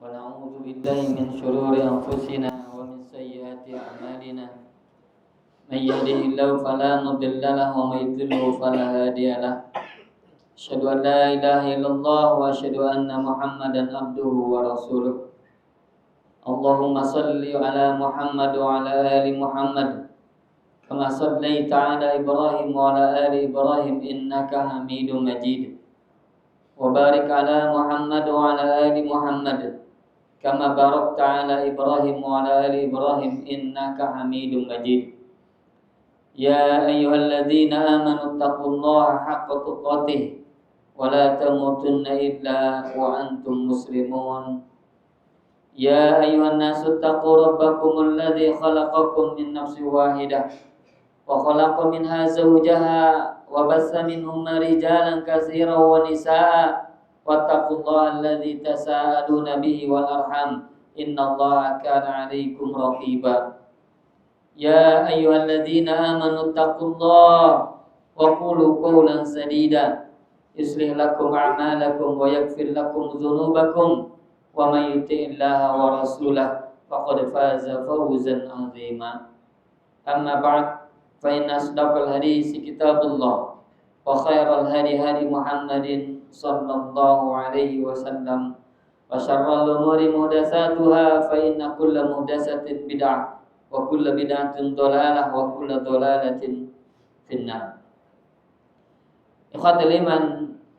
ونعوذ بالله من شرور أنفسنا ومن سيئات أعمالنا من يهده الله فلا مضل له ومن يضلل فلا هادي له أشهد أن لا إله إلا الله وأشهد أن محمدا عبده ورسوله اللهم صل على محمد وعلى آل محمد كما صليت على إبراهيم وعلى آل إبراهيم إنك حميد مجيد وبارك على محمد وعلى آل محمد كما باركت على إبراهيم وعلى آل إبراهيم إنك حميد مجيد يا أيها الذين آمنوا اتقوا الله حق تقاته ولا تموتن إلا وأنتم مسلمون يا أيها الناس اتقوا ربكم الذي خلقكم من نفس واحدة وخلق منها زوجها وبث منهما رجالا كثيرا ونساء واتقوا الله الذي تساءلون به والأرحام إن الله كان عليكم رقيبا يا أيها الذين آمنوا اتقوا الله وقولوا قولا سديدا يصلح لكم أعمالكم ويغفر لكم ذنوبكم ومن يطع الله ورسوله فقد فاز فوزا عظيما أما بعد فإن أصدق الحديث كتاب الله وخير الهدي هدي محمد صلى الله عليه وسلم وشر الأمور محدثاتها فإن كل محدثة بدعة وكل بدعة ضلالة وكل ضلالة في النار. Ikhwatul iman,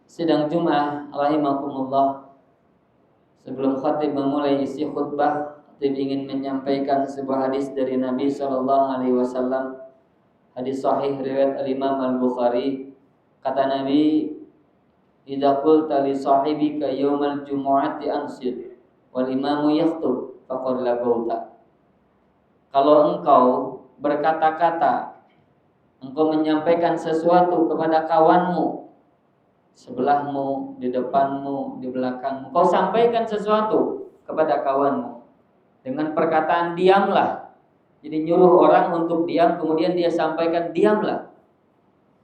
sidang Jumat rahimakumullah. Sebelum khatib memulai isi khutbah, khatib ingin menyampaikan sebuah hadis dari Nabi sallallahu alaihi wasallam. Hadis sahih riwayat Al-Imam Al-Bukhari. Kata Nabi, "Idza qulta li sahibika yaumal jumu'ati ansid wal imamu yakhutub faqad lagauta." Kalau engkau berkata-kata, engkau menyampaikan sesuatu kepada kawanmu, sebelahmu, di depanmu, di belakangmu, kau sampaikan sesuatu kepada kawanmu dengan perkataan diamlah. Jadi nyuruh orang untuk diam, kemudian dia sampaikan diamlah.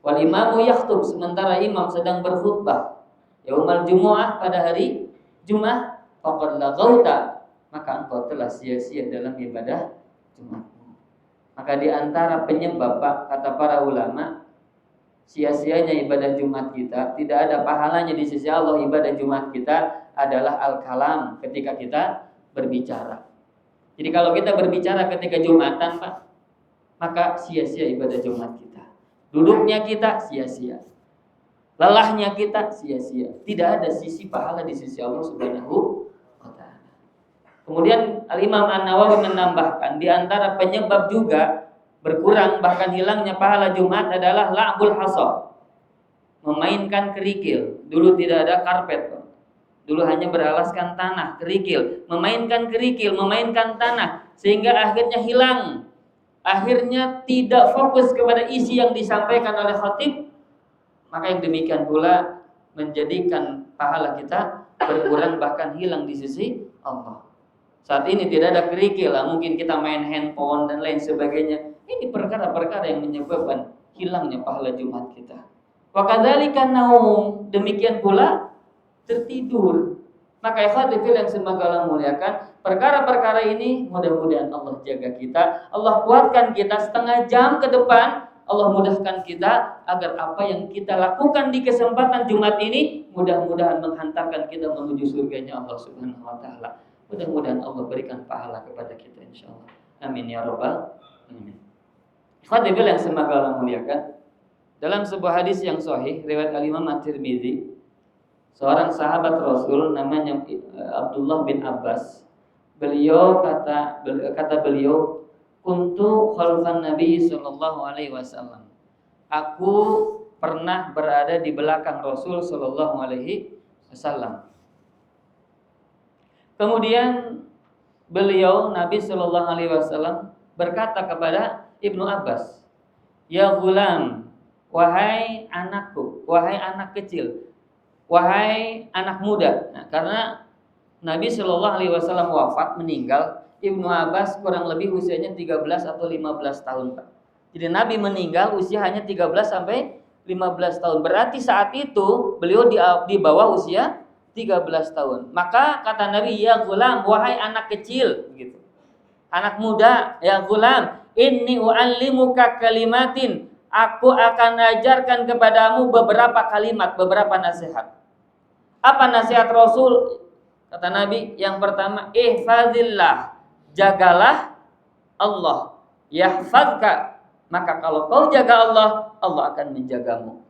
Wal imamu yakhutub, sementara imam sedang berkhutbah. Yaumal jumu'ah, pada hari Jumat, faqad lagauta, maka engkau telah sia-sia dalam ibadah Jumat. Maka di antara penyebab, kata para ulama, sia-sianya ibadah Jumat kita, tidak ada pahalanya di sisi Allah ibadah Jumat kita adalah al-kalam, ketika kita berbicara. Jadi kalau kita berbicara ketika Jumatan, Pak, maka sia-sia ibadah Jumat kita. Duduknya kita sia-sia. Lelahnya kita sia-sia. Tidak ada sisi pahala di sisi Allah Subhanahu wa ta'ala. Kemudian Al-Imam An-Nawawi menambahkan, di antara penyebab juga berkurang bahkan hilangnya pahala Jumat adalah la'bul hasa, memainkan kerikil. Dulu tidak ada karpet, dulu hanya beralaskan tanah, kerikil, memainkan kerikil, memainkan tanah, sehingga akhirnya hilang, akhirnya tidak fokus kepada isi yang disampaikan oleh khatib. Maka yang demikian pula menjadikan pahala kita berkurang bahkan hilang di sisi Allah. Saat ini tidak ada kerikil, mungkin kita main handphone dan lain sebagainya. Ini perkara-perkara yang menyebabkan hilangnya pahala Jumat kita. Wa kadzalika naum, demikian pula tertidur. Maka ikhwatul yang semoga Allah muliakan, perkara-perkara ini mudah-mudahan Allah jaga kita, Allah kuatkan kita setengah jam ke depan, Allah mudahkan kita agar apa yang kita lakukan di kesempatan Jumat ini mudah-mudahan menghantarkan kita menuju surganya Allah Subhanahu wa taala. Mudah-mudahan Allah berikan pahala kepada kita insyaallah. Amin ya rabbal alamin. Ikhwatul yang semoga Allah muliakan, dalam sebuah hadis yang sahih riwayat Al-Imam At-Tirmidzi, seorang sahabat Rasul namanya Abdullah bin Abbas, beliau kata beliau, kuntu khalfan Nabi sallallahu alaihi wasallam. Aku pernah berada di belakang Rasul sallallahu alaihi wasallam. Kemudian beliau Nabi sallallahu alaihi wasallam berkata kepada Ibnu Abbas, "Ya gulam, wahai anakku, wahai anak kecil, wahai anak muda." Nah, karena Nabi Shallallahu Alaihi Wasallam wafat, meninggal, Ibnu Abbas kurang lebih usianya 13 atau 15 tahun, Pak. Jadi Nabi meninggal usia hanya 13 sampai 15 tahun. Berarti saat itu beliau di bawah usia 13 tahun. Maka kata Nabi, ya gulam, wahai anak kecil, gitu. Anak muda, ya gulam, inni u'allimuka kalimatin. Aku akan ajarkan kepadamu beberapa kalimat, beberapa nasihat. Apa nasihat Rasul? Kata Nabi, yang pertama, ihfazillah, jagalah Allah. Yahfazka, maka kalau kau jaga Allah, Allah akan menjagamu.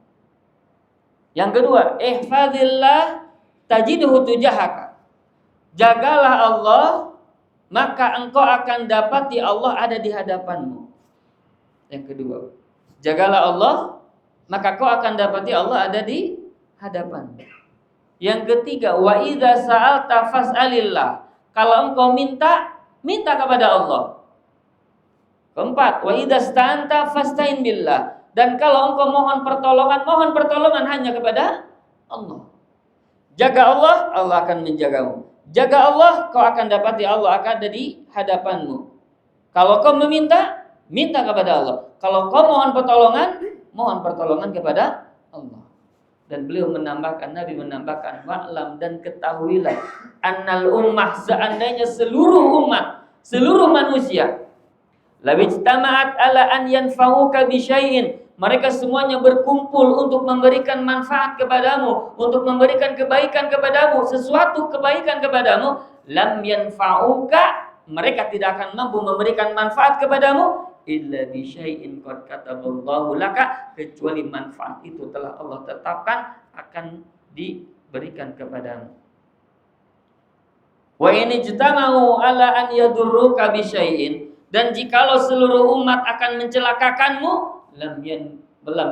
Yang kedua, ihfazillah tajidhu tujahaka. Jagalah Allah, maka engkau akan dapati Allah ada di hadapanmu. Yang kedua, jagalah Allah, maka kau akan dapati Allah ada di hadapanmu. Yang ketiga, wa idza sa'alta fas'alillah. Kalau engkau minta, minta kepada Allah. Keempat, wa idza sta'anta fasta'in billah. Dan kalau engkau mohon pertolongan hanya kepada Allah. Jaga Allah, Allah akan menjagamu. Jaga Allah, kau akan dapati Allah akan ada di hadapanmu. Kalau kau meminta, minta kepada Allah. Kalau kau mohon pertolongan kepada Allah. Dan beliau menambahkan, Nabi menambahkan, wa'lam, dan ketahuilah, annal ummah, seandainya seluruh umat, seluruh manusia, lawijtama'at ala an yanfa'uka bisyai'in, mereka semuanya berkumpul untuk memberikan manfaat kepadamu, untuk memberikan kebaikan kepadamu, sesuatu kebaikan kepadamu, lam yanfa'uka, mereka tidak akan mampu memberikan manfaat kepadamu, illa bisyai'in qad kataballahu laka, kecuali manfaat itu telah Allah tetapkan akan diberikan kepadamu. Wa in ijtama'u ala an yadurruka bisyai'in, dan jikalau seluruh umat akan mencelakakanmu, lam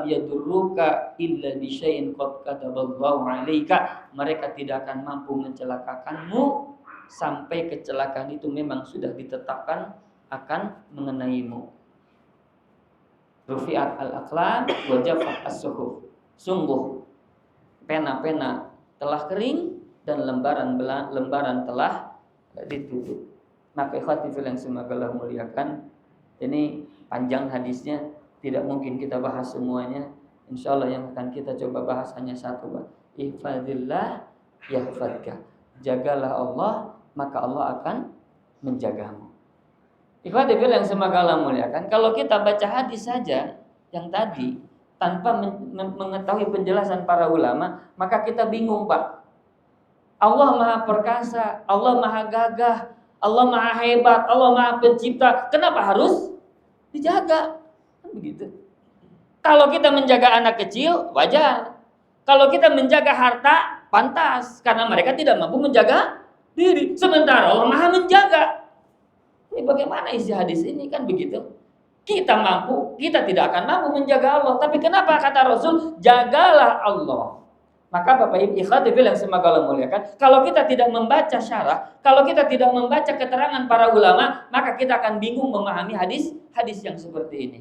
yadurruka illa bisyai'in qad kataballahu 'alaika, mereka tidak akan mampu mencelakakanmu sampai kecelakaan itu memang sudah ditetapkan akan mengenaimu. Rufi'at al-aqlam wa jaffat as-suhuf. Sungguh pena-pena telah kering dan lembaran telah ditutup. Maka ikhwati fillah yang semoga Allah muliakan, ini panjang hadisnya, tidak mungkin kita bahas semuanya. Insyaallah yang akan kita coba bahas hanya satu, Pak. Ihfazillah yahfazka. Jagalah Allah, maka Allah akan menjagamu. Ikhwati fillah yang semoga Allah muliakan, kalau kita baca hadis saja yang tadi tanpa mengetahui penjelasan para ulama, maka kita bingung, Pak. Allah Maha Perkasa, Allah Maha Gagah, Allah Maha Hebat, Allah Maha Pencipta. Kenapa harus dijaga? Kan begitu. Kalau kita menjaga anak kecil, wajar. Kalau kita menjaga harta, pantas, karena mereka tidak mampu menjaga diri. Sementara Allah Maha menjaga. Ini bagaimana isi hadis ini, kan begitu? Kita mampu, kita tidak akan mampu menjaga Allah. Tapi kenapa kata Rasul, jagalah Allah? Maka Bapak Ibu ikhwati fillah yang semoga Allah muliakan, kalau kita tidak membaca syarah, kalau kita tidak membaca keterangan para ulama, maka kita akan bingung memahami hadis yang seperti ini.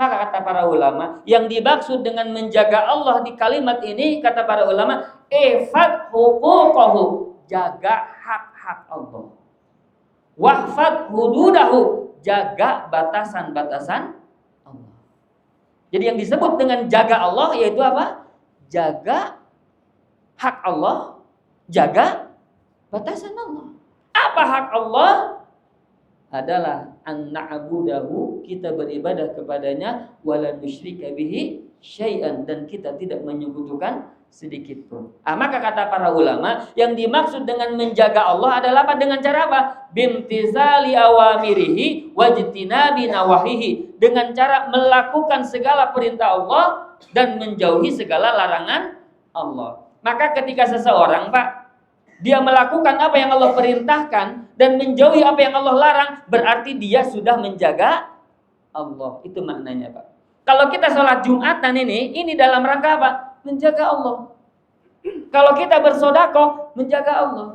Maka kata para ulama, yang dimaksud dengan menjaga Allah di kalimat ini, kata para ulama, ifad huquqahu, jaga hak-hak Allah. Wahfad hududahu, jaga batasan-batasan Allah. Jadi yang disebut dengan jaga Allah yaitu apa? Jaga hak Allah, jaga batasan Allah. Apa hak Allah? Adalah an na'budahu, kita beribadah kepadanya, wala nusyrika bihi syai'an, dan kita tidak menyekutukan sedikit pun. Maka kata para ulama, yang dimaksud dengan menjaga Allah adalah apa? Dengan cara apa? Bimtizali awamirihi wajtinabi nawahihi, dengan cara melakukan segala perintah Allah dan menjauhi segala larangan Allah. Maka ketika seseorang, Pak, dia melakukan apa yang Allah perintahkan dan menjauhi apa yang Allah larang, berarti dia sudah menjaga Allah. Itu maknanya, Pak. Kalau kita sholat Jumatan ini dalam rangka apa? Menjaga Allah. Kalau kita bersedekah, menjaga Allah.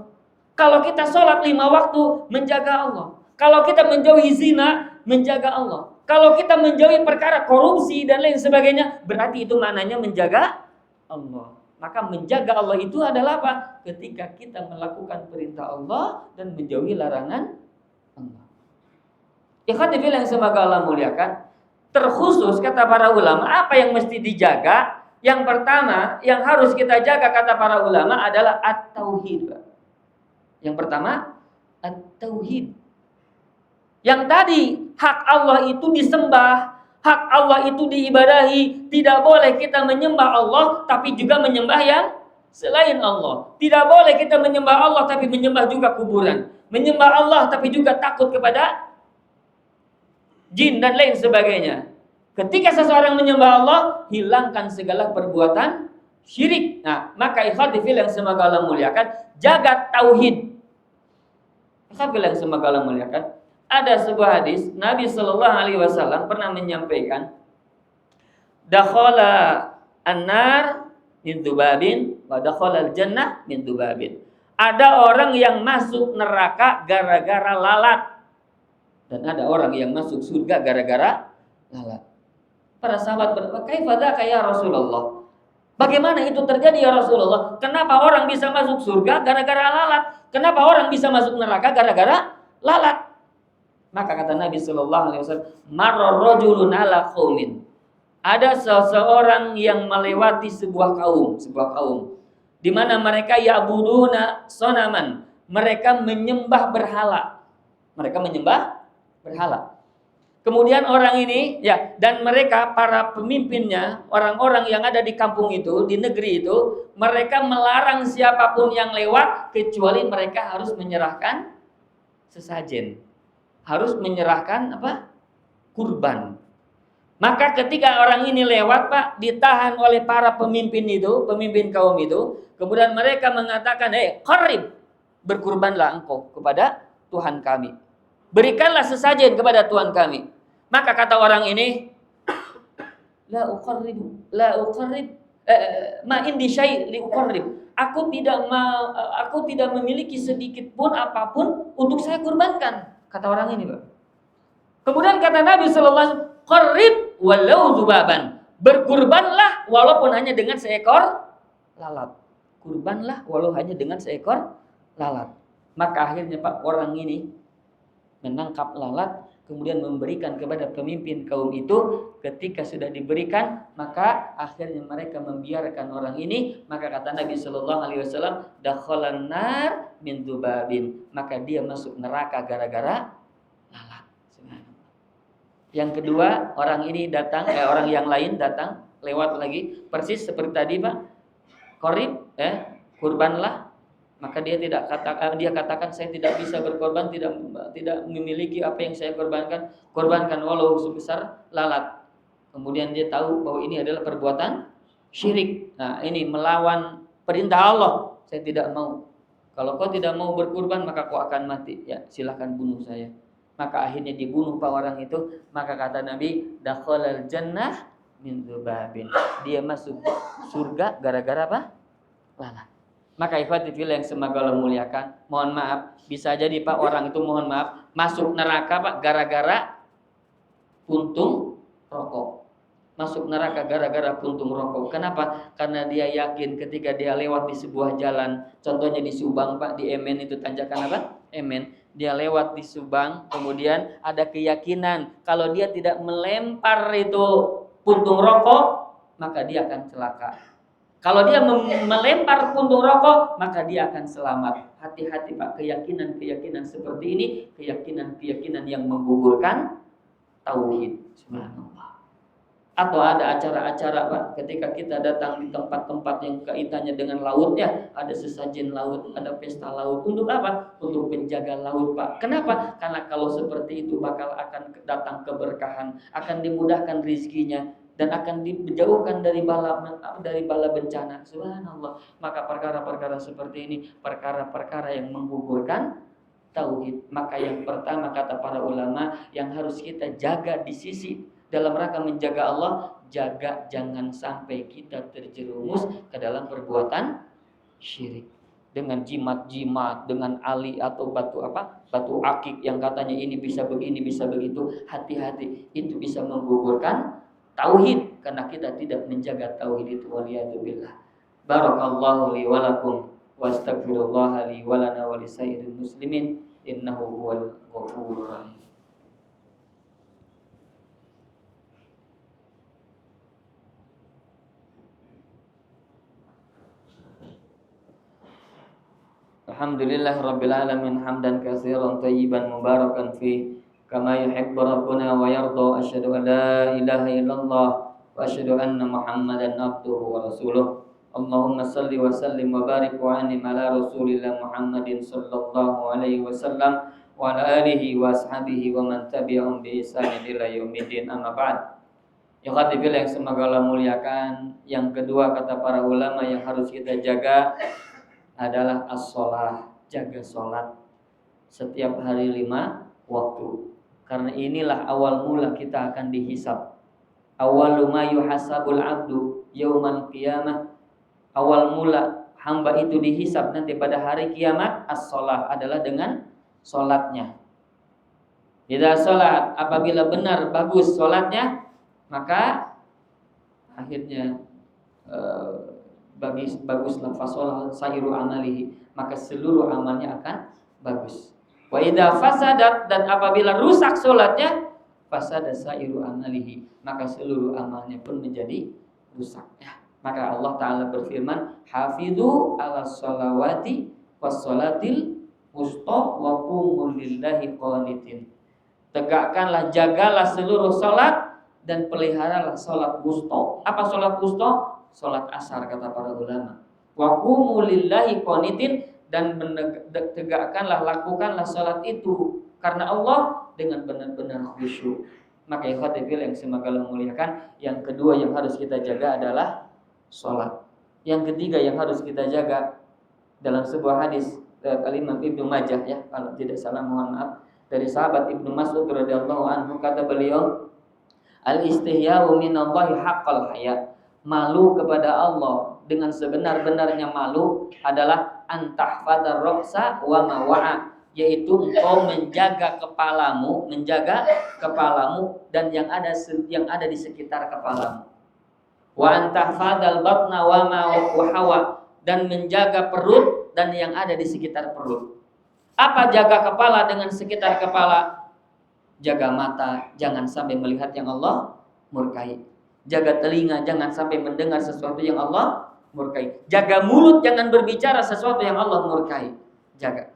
Kalau kita sholat 5 waktu, menjaga Allah. Kalau kita menjauhi zina, menjaga Allah. Kalau kita menjauhi perkara korupsi dan lain sebagainya, berarti itu maknanya menjaga Allah. Maka menjaga Allah itu adalah apa? Ketika kita melakukan perintah Allah dan menjauhi larangan Allah. Ikhwati fillah yang semoga Allah muliakan, terkhusus kata para ulama, apa yang mesti dijaga? Yang pertama yang harus kita jaga kata para ulama adalah at-tauhid. Yang pertama at-tauhid. Yang tadi hak Allah itu disembah, hak Allah itu diibadahi. Tidak boleh kita menyembah Allah tapi juga menyembah yang selain Allah. Tidak boleh kita menyembah Allah tapi menyembah juga kuburan. Menyembah Allah tapi juga takut kepada jin dan lain sebagainya. Ketika seseorang menyembah Allah, hilangkan segala perbuatan syirik. Nah, maka ikhwati fillah yang semoga Allah muliakan, jaga tauhid. Ikhwati fillah yang semoga Allah muliakan, ada sebuah hadis Nabi sallallahu alaihi wasallam pernah menyampaikan, dakhala an-nar min dzubabin wa dakhala al-jannah min dzubabin. Ada orang yang masuk neraka gara-gara lalat, dan ada orang yang masuk surga gara-gara lalat. Para sahabat berkata, "Kaifa dzaka ya Rasulullah?" Bagaimana itu terjadi ya Rasulullah? Kenapa orang bisa masuk surga gara-gara lalat? Kenapa orang bisa masuk neraka gara-gara lalat? Maka kata Nabi sallallahu alaihi wasallam, "Marra rajulun ala qaumin." Ada seseorang yang melewati sebuah kaum di mana mereka ya'buduna sonaman. Mereka menyembah berhala. Kemudian orang ini dan mereka para pemimpinnya, orang-orang yang ada di kampung itu, di negeri itu, mereka melarang siapapun yang lewat kecuali mereka harus menyerahkan sesajen. Harus menyerahkan kurban. Maka ketika orang ini lewat, Pak, ditahan oleh para pemimpin kaum itu, kemudian mereka mengatakan, qarib, berkurbanlah engkau kepada Tuhan kami. Berikanlah sesajen kepada Tuhan kami. Maka kata orang ini, la uqarrib ma indi syai' li uqarrib. Aku tidak memiliki sedikit pun apapun untuk saya kurbankan, kata orang ini, Pak. Kemudian kata Nabi sallallahu alaihi wasallam, qarrib walau zubaban. Berkurbanlah walaupun hanya dengan seekor lalat. Kurbanlah walau hanya dengan seekor lalat. Maka akhirnya, Pak, orang ini menangkap lalat, kemudian memberikan kepada pemimpin kaum itu. Ketika sudah diberikan, maka akhirnya mereka membiarkan orang ini. Maka kata Nabi sallallahu alaihi wasallam, dakhalan nar min dzubabin. Maka dia masuk neraka gara-gara lalat. Yang kedua, orang yang lain datang lewat lagi, persis seperti tadi, Pak. Qarib, kurbanlah. Maka dia katakan saya tidak bisa berkorban, tidak memiliki apa yang saya korbankan walau sebesar lalat. Kemudian dia tahu bahwa ini adalah perbuatan syirik. Nah, ini melawan perintah Allah. Saya tidak mau. Kalau kau tidak mau berkorban, maka kau akan mati. Ya, silakan bunuh saya. Maka akhirnya dibunuh Pak orang itu. Maka kata Nabi, dakhalal jannah min dzubabin. Dia masuk surga gara-gara apa? Lalat. Maka ikhwati fillah yang semoga Allah muliakan, mohon maaf, bisa jadi Pak orang itu masuk neraka, Pak, gara-gara puntung rokok. Masuk neraka gara-gara puntung rokok. Kenapa? Karena dia yakin ketika dia lewat di sebuah jalan, contohnya di Subang, Pak, di Emen itu, tanjakan apa? Emen. Dia lewat di Subang, kemudian ada keyakinan kalau dia tidak melempar itu puntung rokok, maka dia akan celaka. Kalau dia melempar puntung rokok, maka dia akan selamat. Hati-hati, Pak, keyakinan seperti ini, keyakinan yang menggugurkan tauhid. Subhanallah. Atau ada acara-acara, Pak, ketika kita datang di tempat-tempat yang kaitannya dengan laut, ada sesajen laut, ada pesta laut. Untuk apa? Untuk penjaga laut, Pak. Kenapa? Karena kalau seperti itu akan datang keberkahan, akan dimudahkan rizkinya, dan akan dijauhkan dari bala bencana. Subhanallah. Maka perkara-perkara seperti ini, perkara-perkara yang menggugurkan tauhid. Maka yang pertama kata para ulama yang harus kita jaga di sisi dalam rangka menjaga Allah, jaga jangan sampai kita terjerumus ke dalam perbuatan syirik. Dengan jimat-jimat, dengan ali atau batu akik yang katanya ini bisa begini, bisa begitu. Hati-hati, itu bisa menggugurkan tauhid karena kita tidak menjaga tauhid itu. Waliyadzubillah. Barakallahu li wa lakum wa astaghfirullah li wa lana wa li sayyidil muslimin innahu huwal ghafurur rahim. Alhamdulillahirabbil alamin hamdan katsiran thayyiban mubarakan fi kama yuhibbu rabbuna wa yarda. Asyhadu an la ilaha illallah wa asyhadu anna Muhammadan abduhu wa rasuluh. Allahumma salli wa sallim wa barik wa anim ala Rasulillah Muhammadin sallallahu alaihi wasallam wa ala alihi wa ashabihi wa man tabi'ahum bi ihsan ila yaumiddin. Amma ba'd. Ya khatibil yang semoga Allah muliakan. Yang kedua kata para ulama yang harus kita jaga adalah as-shalah, jaga salat setiap hari 5 waktu. Karena inilah awal mula kita akan dihisab. Awwalu ma yuhasabul 'abdu yaumal qiyamah. Awal mula hamba itu dihisab nanti pada hari kiamat as-shalah adalah dengan salatnya. Idza salat, apabila benar bagus salatnya, maka akhirnya baguslah fasolah sahiru amalihi, maka seluruh amalnya akan bagus. Wa idza fasadat, dan apabila rusak salatnya, fasada sahiru amalihi, maka seluruh amalnya pun menjadi rusak. Ya. Maka Allah Ta'ala berfirman, hafidhu ala sholawati was sholatil wusta wa qumu lillahi qanitin. Tegakkanlah, jagalah seluruh salat dan peliharalah salat wusta. Apa salat wusta? Salat asar kata para ulama. Wa qumu lillahi qanitin, dan tegakkanlah, lakukanlah salat itu karena Allah dengan benar-benar khusyuk. Maka ikhwatifil yang semoga Allah muliakan, yang kedua yang harus kita jaga adalah salat. Yang ketiga yang harus kita jaga dalam sebuah hadis Al-Imam Ibnu Majah, ya kalau tidak salah mohon maaf, dari sahabat Ibnu Mas'ud radhiyallahu anhu, kata beliau, al-istihya'u minallahi haqqal haya. Malu kepada Allah dengan sebenar-benarnya malu adalah antahfadar roksa wa mawa'a, yaitu engkau menjaga kepalamu dan yang ada di sekitar kepalamu. Wa antahfadal batna wa mawahawa, dan menjaga perut dan yang ada di sekitar perut. Apa jaga kepala dengan sekitar kepala? Jaga mata, jangan sampai melihat yang Allah murkai. Jaga telinga, jangan sampai mendengar sesuatu yang Allah murkai. Jaga mulut, jangan berbicara sesuatu yang Allah murkai. Jaga.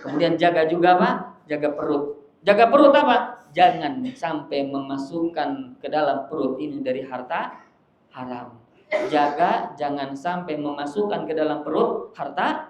Kemudian jaga juga apa? Jaga perut. Jaga perut apa? Jangan sampai memasukkan ke dalam perut ini dari harta haram. Jaga jangan sampai memasukkan ke dalam perut harta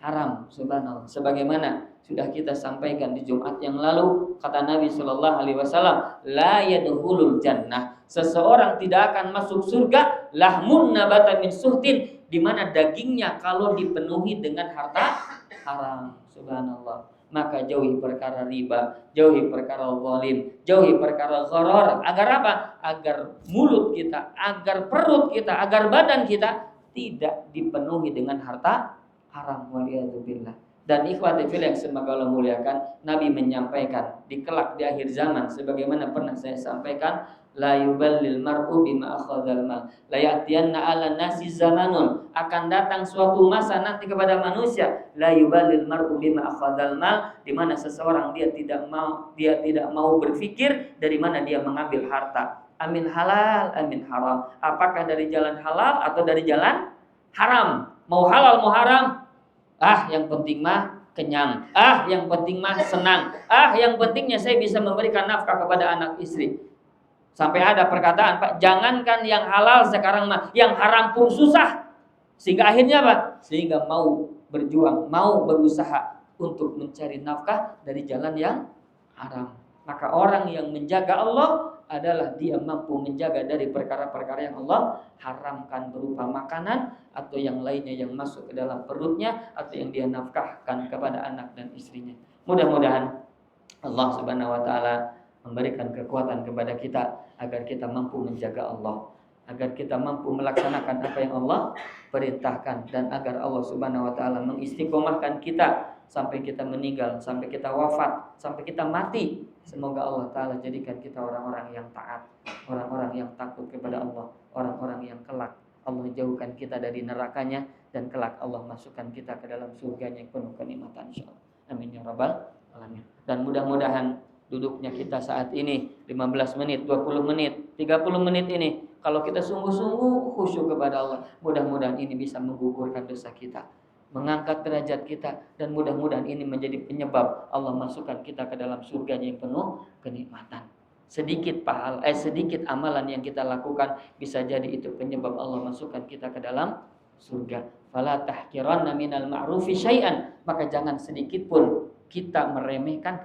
haram. Subhanallah. Sebagaimana sudah kita sampaikan di Jumat yang lalu, kata Nabi Shallallahu Alaihi Wasallam, la yadkhulul jannah, seseorang tidak akan masuk surga, lahmun nabata min suhtin, di mana dagingnya kalau dipenuhi dengan harta haram. Subhanallah. Maka jauhi perkara riba, jauhi perkara zalim, jauhi perkara gharar. Agar apa? Agar mulut kita, agar perut kita, agar badan kita tidak dipenuhi dengan harta haram. Waliyadzubillah. Dan ikhwati fillah yang semoga Allah muliakan, Nabi menyampaikan di kelak di akhir zaman, sebagaimana pernah saya sampaikan, la yuballil mar'u bima akhadzal mal, la ya'tiyanna 'ala nasi zamanun, akan datang suatu masa nanti kepada manusia, la yuballil mar'u bima akhadzal mal, di mana seseorang dia tidak mau berpikir dari mana dia mengambil harta. Amin halal, amin haram. Apakah dari jalan halal atau dari jalan haram? Mau halal mau haram, yang penting mah kenyang, yang penting mah senang, yang pentingnya saya bisa memberikan nafkah kepada anak istri. Sampai ada perkataan, Pak, jangankan yang halal sekarang mah, yang haram pun susah. Sehingga akhirnya apa? Sehingga mau berjuang, mau berusaha untuk mencari nafkah dari jalan yang haram. Maka orang yang menjaga Allah adalah dia mampu menjaga dari perkara-perkara yang Allah haramkan, berupa makanan atau yang lainnya yang masuk ke dalam perutnya atau yang dia nafkahkan kepada anak dan istrinya. Mudah-mudahan Allah Subhanahu wa taala memberikan kekuatan kepada kita agar kita mampu menjaga Allah, agar kita mampu melaksanakan apa yang Allah perintahkan, dan agar Allah Subhanahu wa taala mengistiqomahkan kita sampai kita meninggal, sampai kita wafat, sampai kita mati. Semoga Allah Ta'ala jadikan kita orang-orang yang taat, orang-orang yang takut kepada Allah, orang-orang yang kelak Allah jauhkan kita dari nerakanya, dan kelak Allah masukkan kita ke dalam surganya yang penuh kenikmatan, insyaallah. Amin ya rabbal alamin. Dan mudah-mudahan duduknya kita saat ini 15 menit, 20 menit, 30 menit ini, kalau kita sungguh-sungguh khusyuk kepada Allah, mudah-mudahan ini bisa menggugurkan dosa kita. mengangkat derajat kita, dan mudah-mudahan ini menjadi penyebab Allah masukkan kita ke dalam surganya yang penuh kenikmatan. Sedikit amalan yang kita lakukan bisa jadi itu penyebab Allah masukkan kita ke dalam surga. Fala tahqiranna minal ma'rufi syai'an, maka jangan sedikit pun kita meremehkan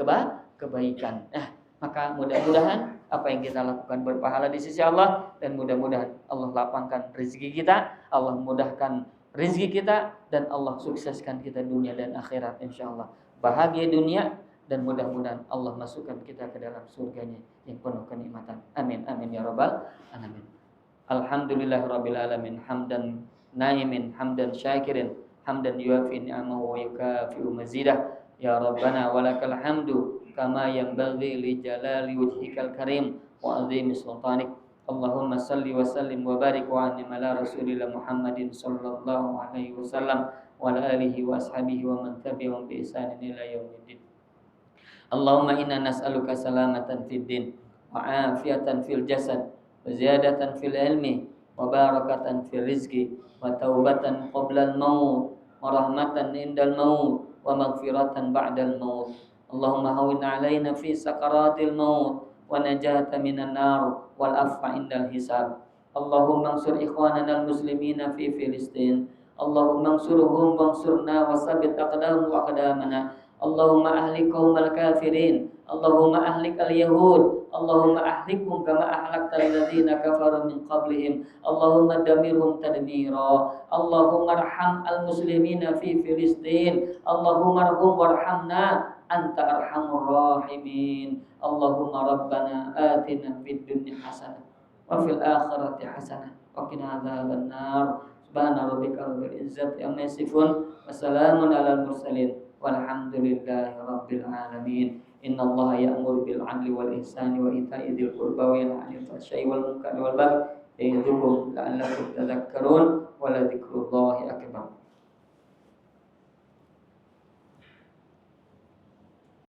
kebaikan. Maka mudah-mudahan apa yang kita lakukan berpahala di sisi Allah, dan mudah-mudahan Allah lapangkan rezeki kita, Allah mudahkan rezeki kita, dan Allah sukseskan kita dunia dan akhirat insyaallah. Bahagia dunia, dan mudah-mudahan Allah masukkan kita ke dalam surganya yang penuh kenikmatan. Amin amin ya rabbal alamin. Alhamdulillahirabbil alamin, hamdan naimin, hamdan syakirin, hamdan yuafi ni'amahu wa yukafi'u mazidah. Ya Rabbana walakal hamdu kama yanbaghi li jalali wajhikal karim wa azimi sultanik. Allahumma salli wa sallim wa barik wa an'im ala rasulillah Muhammadin sallallahu alaihi wasallam wa ala alihi wa ashabihi wa man tabi'ahum bi ihsanin ila yaumiddin. Allahumma inna nas'aluka salamatan fid din wa afiyatan fil jasad wa ziyadatan fil ilmi wa barakatan fil rizqi wa taubatan qabla al maut wa rahmatan indal maut wa maghfiratan ba'dal maut. Allahumma hawwin 'alaina fi sakaratil maut wa najata minan nar wal afwa indal hisab. Allahumma ansur ikhwanana al muslimina fi Filistin. Allahumma ansurhum wansurna wa sabbit aqdamahum wa aqdamana. Allahumma ahlik qaumal kafirin. Allahumma ahlik al-yahud. Allahumma ahlikhum kama ahlaktal ladzina kafaru min qablihim. Allahumma damirhum tadmira. Allahumma arham al-muslimina fi Filistin. Allahumma arham warhamna anta arhamur rahimin. Allahumma rabbana atina fid dunya hasanah wa fil akhirati hasanah wa qina adzaban nar. Subhana rabbika rabbil izzati amma yasifun wa salamun alal mursalin walhamdulillahi rabbil alamin. Innallaha ya'muru bil 'adli wal ihsani wa ita'i dzil qurba wa yanha 'anil fahsya'i wal munkari wal baghi ya'idzukum la'allakum tadhakkarun wa la dzikrullahi akbar.